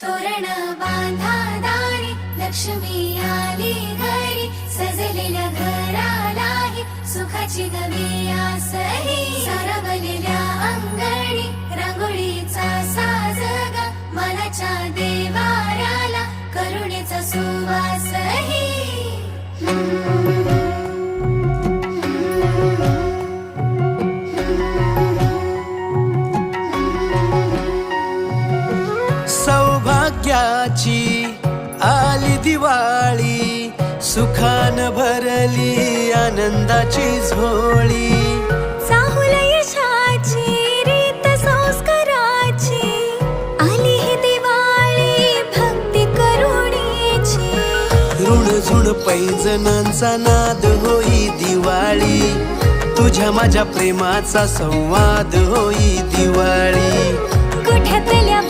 तोरण बांधा दारी, लक्ष्मी आली घरी, सजलेल्या घरालाही सुखाची गवी आसही. सारवलेल्या अंगणी रांगोळीचा साजग, मनाच्या देवाऱ्याला करुणेचा सुवासही. सौभाग्याची आली दिवाळी, सुखान भरली आनंदाची झोळी. चाहुल यशाची रीत संस्काराची, आली ही दिवाळी भक्ती करुणेची. ऋणझुण पैंजणांचा नाद होई दिवाळी, तुझ्या माझ्या प्रेमाचा संवाद होई दिवाळी. गोठ्यातल्या